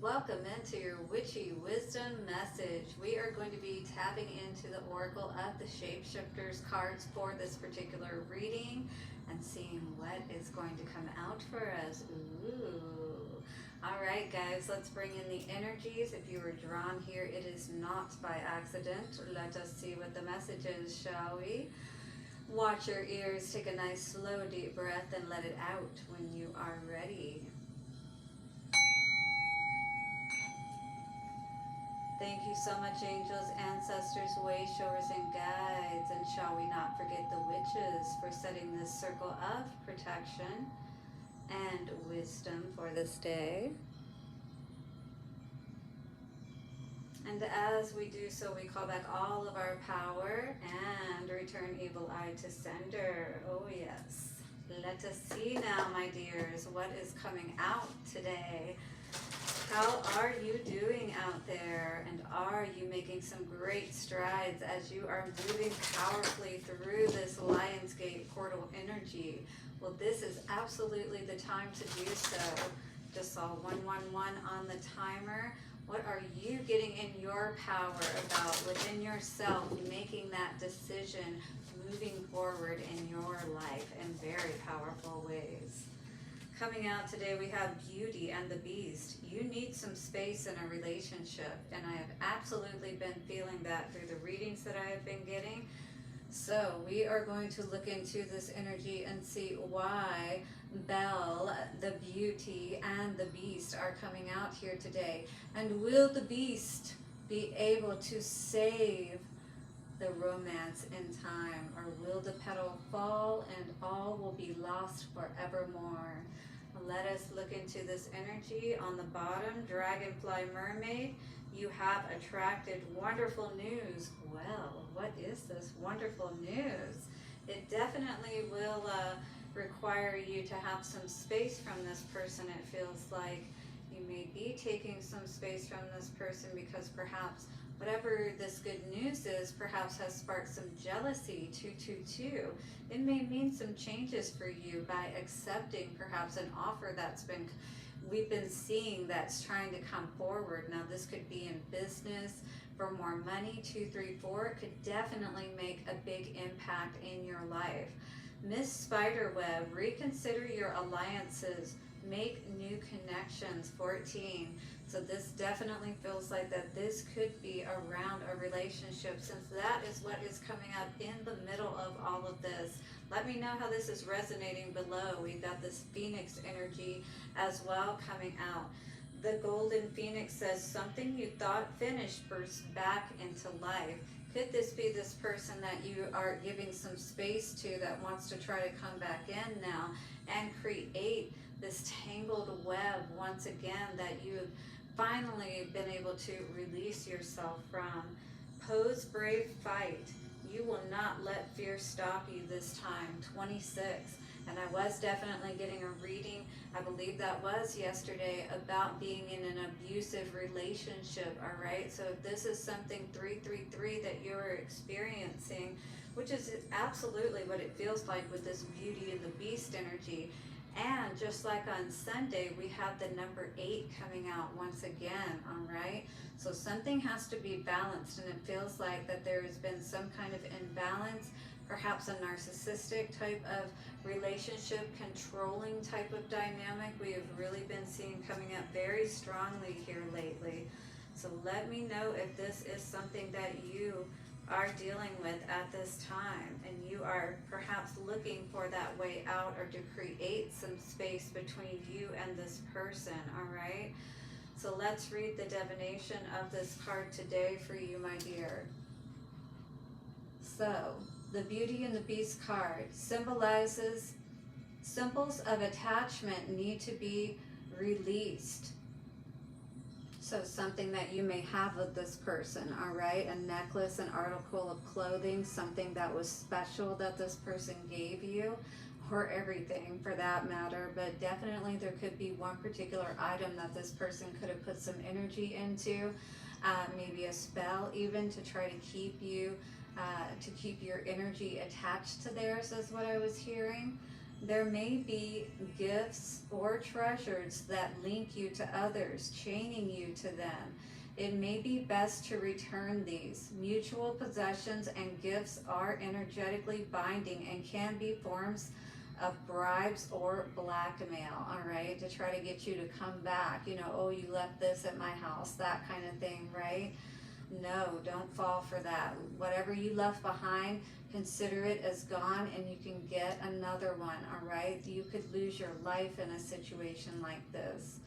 Welcome into your Witchy Wisdom message. We are going to be tapping into the Oracle of the ShapeShifters cards for this particular reading and seeing what is going to come out for us. Ooh. Alright guys, let's bring in the energies. If you were drawn here, it is not by accident. Let us see what the message is, shall we? Watch your ears, take a nice slow deep breath and let it out when you are ready. Thank you so much, angels, ancestors, way showers, and guides. And shall we not forget the witches for setting this circle of protection and wisdom for this day. And as we do so, we call back all of our power and return evil eye to sender. Oh yes. Let us see now, my dears, what is coming out today. How are you doing out there? And are you making some great strides as you are moving powerfully through this Lionsgate portal energy? Well, this is absolutely the time to do so. Just saw 111 on the timer. What are you getting in your power about within yourself, making that decision, moving forward in your life in very powerful ways? Coming out today, we have Beauty and the Beast. You need some space in a relationship, and I have absolutely been feeling that through the readings that I have been getting. So we are going to look into this energy and see why Belle, the Beauty, and the Beast are coming out here today. And will the Beast be able to save the romance in time, or will the petal fall and all will be lost forevermore? Let us look into this energy. On the bottom, Dragonfly Mermaid, you have attracted wonderful news. Well, what is this wonderful news? It definitely will require you to have some space from this person. It feels like you may be taking some space from this person because perhaps whatever this good news is perhaps has sparked some jealousy. 222. It may mean some changes for you by accepting perhaps an offer that's been we've been seeing that's trying to come forward. Now this could be in business, for more money. 234. It could definitely make a big impact in your life. Miss Spiderweb, reconsider your alliances, make new connections. 14. So this definitely feels like that this could be around a relationship, since that is what is coming up in the middle of all of this. Let me know how this is resonating below. We've got this Phoenix energy as well coming out. The Golden Phoenix says something you thought finished bursts back into life. Could this be this person that you are giving some space to that wants to try to come back in now and create this tangled web once again that you have finally been able to release yourself from? Pose brave, fight. You will not let fear stop you this time. 26. And I was definitely getting a reading, I believe that was yesterday, about being in an abusive relationship, all right? So if this is something 333 that you're experiencing, which is absolutely what it feels like with this Beauty and the Beast energy. And just like on Sunday, we have the number 8 coming out once again, all right? So something has to be balanced, and it feels like that there has been some kind of imbalance, perhaps a narcissistic type of relationship, controlling type of dynamic. We have really been seeing coming up very strongly here lately. So let me know if this is something that you are dealing with at this time, and you are perhaps looking for that way out or to create some space between you and this person, all right? So let's read the divination of this card today for you, my dear. So the Beauty and the Beast card symbolizes symbols of attachment need to be released. So something that you may have with this person, all right? A necklace, an article of clothing, something that was special that this person gave you, or everything for that matter. But definitely there could be one particular item that this person could have put some energy into, maybe a spell even, to try to keep you, to keep your energy attached to theirs is what I was hearing. There may be gifts or treasures that link you to others, chaining you to them. It may be best to return these. Mutual possessions and gifts are energetically binding and can be forms of bribes or blackmail, all right, to try to get you to come back. Oh, you left this at my house, that kind of thing, right? No, don't fall for that. Whatever you left behind, consider it as gone and you can get another one, all right? You could lose your life in a situation like this.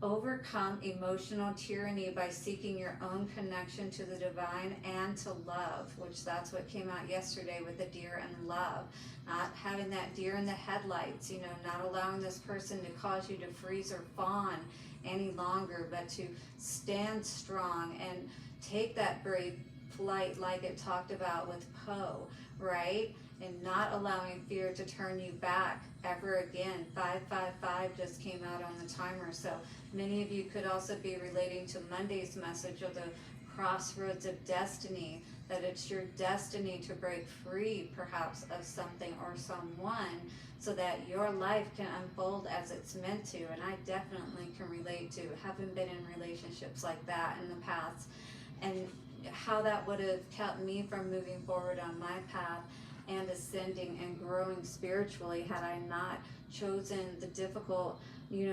Overcome emotional tyranny by seeking your own connection to the divine and to love, which that's what came out yesterday with the deer and love. Not having that deer in the headlights, not allowing this person to cause you to freeze or fawn any longer, but to stand strong and take that brave flight like it talked about with Poe, right? And not allowing fear to turn you back ever again. 555 just came out on the timer. So many of you could also be relating to Monday's message of the crossroads of destiny, that it's your destiny to break free perhaps of something or someone so that your life can unfold as it's meant to. And I definitely can relate to having been in relationships like that in the past, and how that would have kept me from moving forward on my path and ascending and growing spiritually had I not chosen the difficult,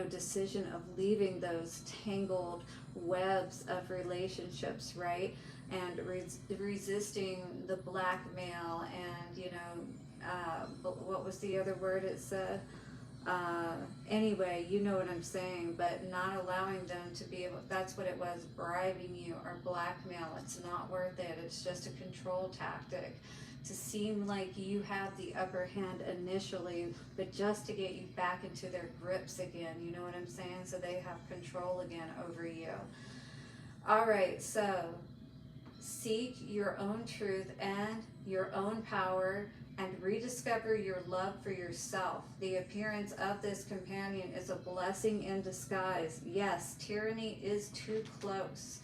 decision of leaving those tangled webs of relationships, right? And resisting the blackmail and, what was the other word it said? Anyway, you know what I'm saying, but not allowing them to be able, that's what it was, bribing you or blackmail. It's not worth it. It's just a control tactic to seem like you have the upper hand initially, but just to get you back into their grips again. You know what I'm saying? So they have control again over you. All right, so seek your own truth and your own power and rediscover your love for yourself. The appearance of this companion is a blessing in disguise. Yes, tyranny is too close.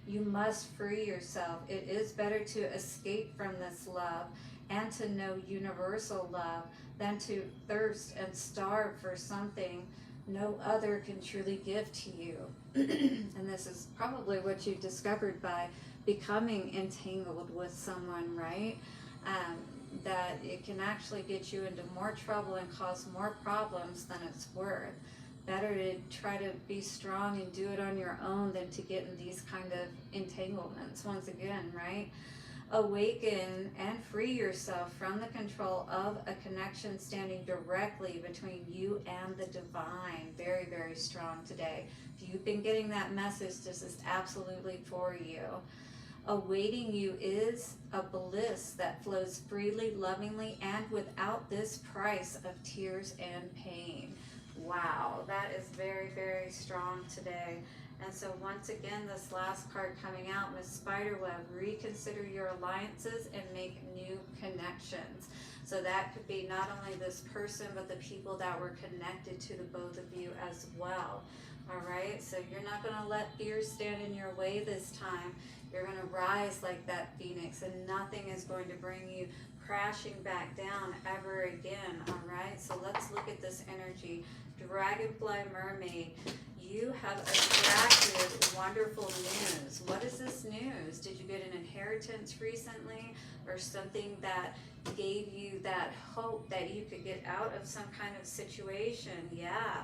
You must free yourself. It is better to escape from this love and to know universal love than to thirst and starve for something no other can truly give to you. And this is probably what you've discovered by becoming entangled with someone, right? That it can actually get you into more trouble and cause more problems than it's worth. Better to try to be strong and do it on your own than to get in these kind of entanglements once again, right? Awaken and free yourself from the control of a connection standing directly between you and the divine. Very, very strong today. If you've been getting that message, this is absolutely for you. Awaiting you is a bliss that flows freely, lovingly, and without this price of tears and pain. Wow, that is very, very strong today. And so once again, this last card coming out, Miss Spiderweb, reconsider your alliances and make new connections. So that could be not only this person, but the people that were connected to the both of you as well. All right, so you're not going to let fear stand in your way this time. You're going to rise like that phoenix, and nothing is going to bring you crashing back down ever again. All right, so let's look at this energy. Dragonfly Mermaid, you have attracted wonderful news. What is this news? Did you get an inheritance recently, or something that gave you that hope that you could get out of some kind of situation? Yeah.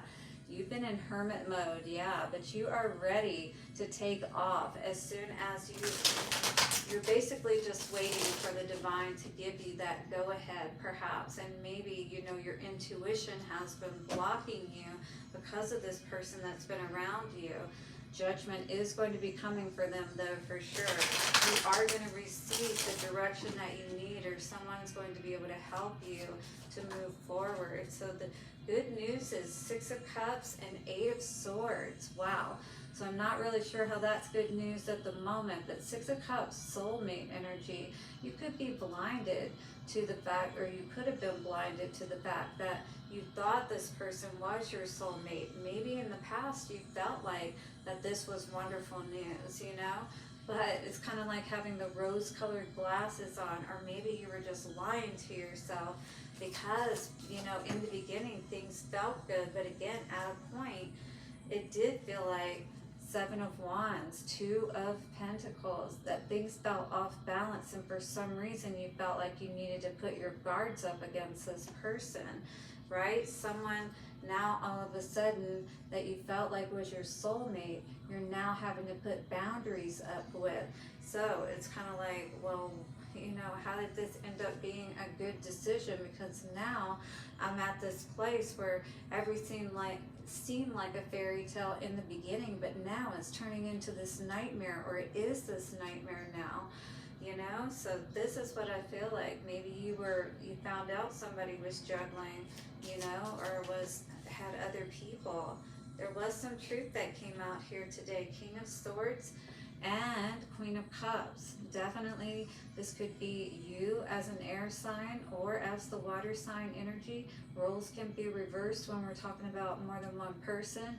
You've been in hermit mode, yeah, but you are ready to take off as soon as you're basically just waiting for the divine to give you that go-ahead, perhaps. And maybe, your intuition has been blocking you because of this person that's been around you. Judgment is going to be coming for them, though, for sure. You are going to receive the direction that you need, or someone's going to be able to help you to move forward. So the good news is 6 of Cups and 8 of Swords. Wow. So I'm not really sure how that's good news at the moment, but 6 of Cups, soulmate energy. You could be blinded to the fact, or you could have been blinded to the fact that you thought this person was your soulmate. Maybe in the past you felt like that this was wonderful news, but it's kind of like having the rose-colored glasses on, or maybe you were just lying to yourself because, you know, in the beginning things felt good, but again, at a point, it did feel like Seven of Wands, Two of Pentacles, that things felt off balance, and for some reason you felt like you needed to put your guards up against this person, right? Someone now all of a sudden that you felt like was your soulmate, you're now having to put boundaries up with. So it's kind of like, well, you know, how did this end up being a good decision? Because now I'm at this place where everything seemed like a fairy tale in the beginning, but now it's turning into this nightmare, or it is this nightmare now, you know? So this is what I feel like. Maybe you found out somebody was juggling, you know, or had other people. There was some truth that came out here today. King of Swords and Queen of Cups. Definitely this could be you as an air sign or as the water sign energy. Roles can be reversed when we're talking about more than one person.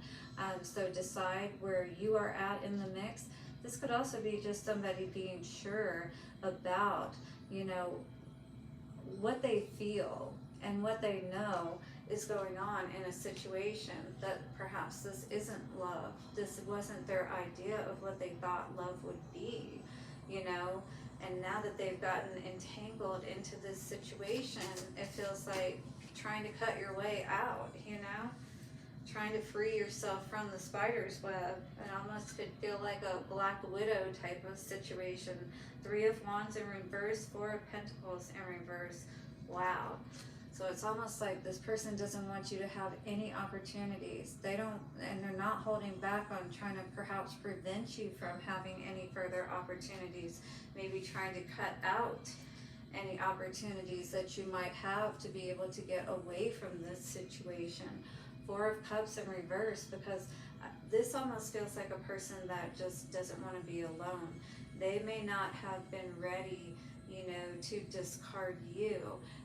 So decide where you are at in the mix. This could also be just somebody being sure about, you know, what they feel and what they know is going on in a situation, that perhaps this isn't love. This wasn't their idea of what they thought love would be, you know? And now that they've gotten entangled into this situation, it feels like trying to cut your way out, you know? Trying to free yourself from the spider's web. It almost could feel like a Black Widow type of situation. Three of Wands in reverse, Four of Pentacles in reverse. Wow. So it's almost like this person doesn't want you to have any opportunities. They don't, and they're not holding back on trying to perhaps prevent you from having any further opportunities. Maybe trying to cut out any opportunities that you might have to be able to get away from this situation. Four of Cups in reverse, because this almost feels like a person that just doesn't want to be alone. They may not have been ready, you know, to discard you,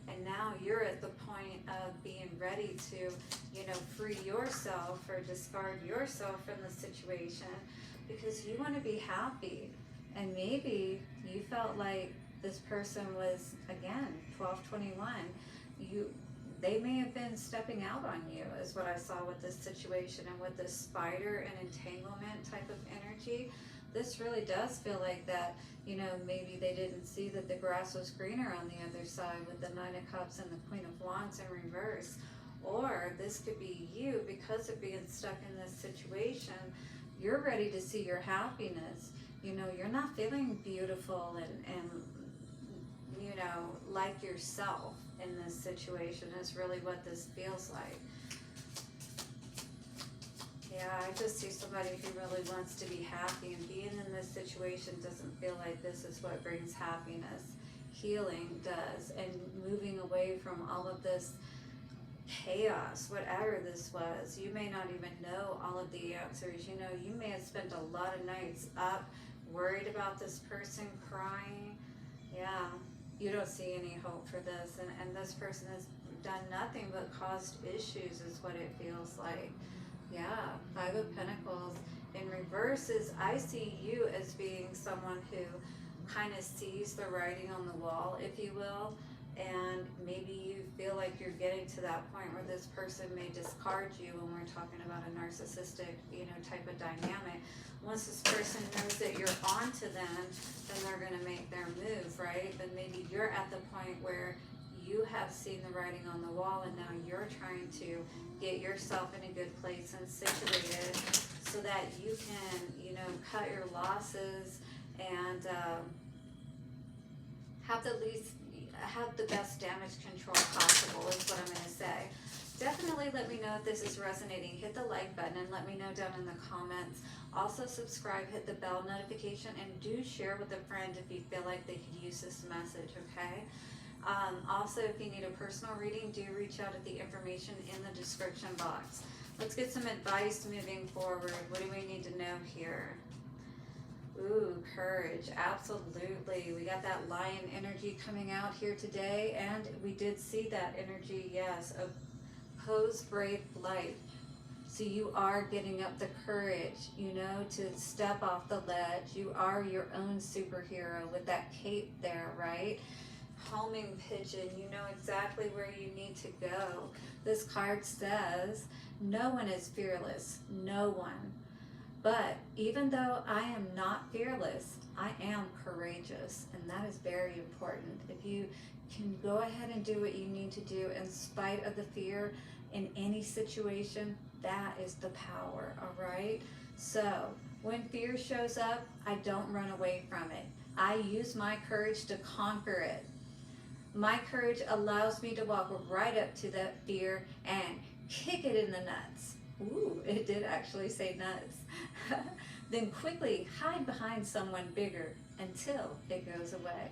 and now you're at the point of being ready to, you know, free yourself or discard yourself from the situation, because you want to be happy. And maybe you felt like this person was, again, 1221, they may have been stepping out on you, is what I saw with this situation. And with this spider and entanglement type of energy, this really does feel like that, you know, maybe they didn't see that the grass was greener on the other side with the Nine of Cups and the Queen of Wands in reverse. Or this could be you, because of being stuck in this situation, you're ready to see your happiness. You know, you're not feeling beautiful and you know, like yourself in this situation is really what this feels like. Yeah, I just see somebody who really wants to be happy, and being in this situation doesn't feel like this is what brings happiness. Healing does, and moving away from all of this chaos, whatever this was. You may not even know all of the answers. You know, you may have spent a lot of nights up, worried about this person, crying. Yeah, you don't see any hope for this, and this person has done nothing but caused issues is what it feels like. Yeah, Five of Pentacles in reverse is, I see you as being someone who kind of sees the writing on the wall, if you will, and maybe you feel like you're getting to that point where this person may discard you when we're talking about a narcissistic, you know, type of dynamic. Once this person knows that you're on to them, then they're going to make their move, right? But maybe you're at the point where you have seen the writing on the wall, and now you're trying to get yourself in a good place and situated so that you can, you know, cut your losses and have the best damage control possible is what I'm going to say. Definitely let me know if this is resonating. Hit the like button and let me know down in the comments. Also subscribe, hit the bell notification, and do share with a friend if you feel like they could use this message, okay? Also, if you need a personal reading, do reach out at the information in the description box. Let's get some advice moving forward. What do we need to know here? Ooh, courage, absolutely. We got that lion energy coming out here today, and we did see that energy, yes, of pose brave flight. So you are getting up the courage, you know, to step off the ledge. You are your own superhero with that cape there, right? Homing pigeon, you know exactly where you need to go. This card says, no one is fearless, no one. But even though I am not fearless, I am courageous, and that is very important. If you can go ahead and do what you need to do in spite of the fear in any situation, that is the power, all right? So when fear shows up, I don't run away from it. I use my courage to conquer it. My courage allows me to walk right up to that fear and kick it in the nuts. Ooh, it did actually say nuts. Then quickly hide behind someone bigger until it goes away.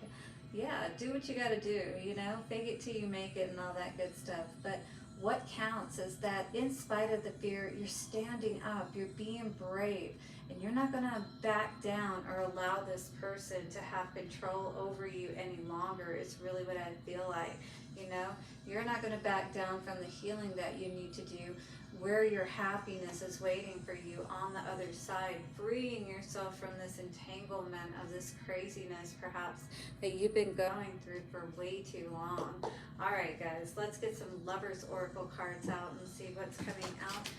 Yeah, do what you gotta do, you know, fake it till you make it and all that good stuff. But what counts is that in spite of the fear, you're standing up, you're being brave, and you're not gonna back down or allow this person to have control over you any longer, is really what I feel like. You know, you're not gonna back down from the healing that you need to do, where your happiness is waiting for you on the other side, freeing yourself from this entanglement of this craziness perhaps that you've been going through for way too long. All right, guys, let's get some Lovers Oracle cards out and see what's coming out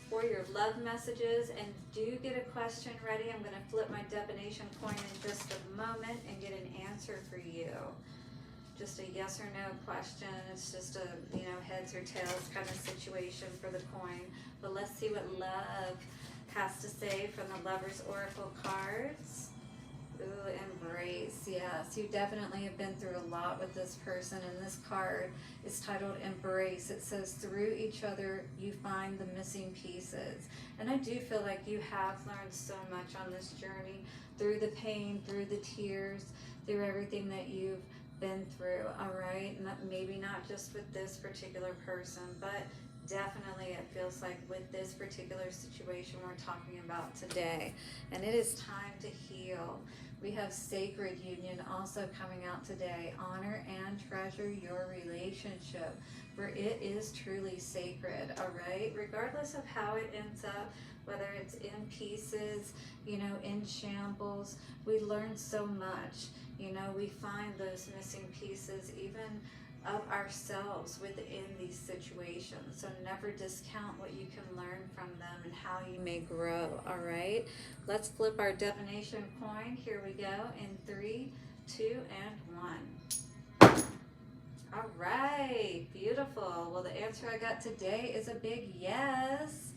for your love messages. And do get a question ready. I'm going to flip my divination coin in just a moment and get an answer for you. Just a yes or no question. It's just a, you know, heads or tails kind of situation for the coin. But let's see what love has to say from the Lovers Oracle cards. Ooh, embrace. Yes, you definitely have been through a lot with this person, and this card is titled Embrace. It says, through each other you find the missing pieces. And I do feel like you have learned so much on this journey, through the pain, through the tears, through everything that you've been through, all right? Maybe not just with this particular person, but definitely it feels like with this particular situation we're talking about today. And it is time to heal. We have Sacred Union also coming out today. Honor and treasure your relationship, for it is truly sacred, all right? Regardless of how it ends up, whether it's in pieces, you know, in shambles, we learn so much. You know, we find those missing pieces even of ourselves within these situations. So never discount what you can learn from them and how you may grow, all right? Let's flip our divination coin. Here we go in 3, 2, and 1. All right, beautiful. Well, the answer I got today is a big yes.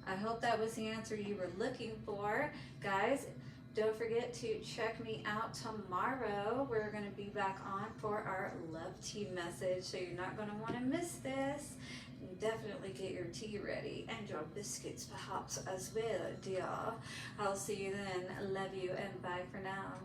I hope that was the answer you were looking for. Guys, don't forget to check me out tomorrow. We're going to be back on for our love tea message, so you're not going to want to miss this. And definitely get your tea ready and your biscuits perhaps as well, dear. I'll see you then. Love you and bye for now.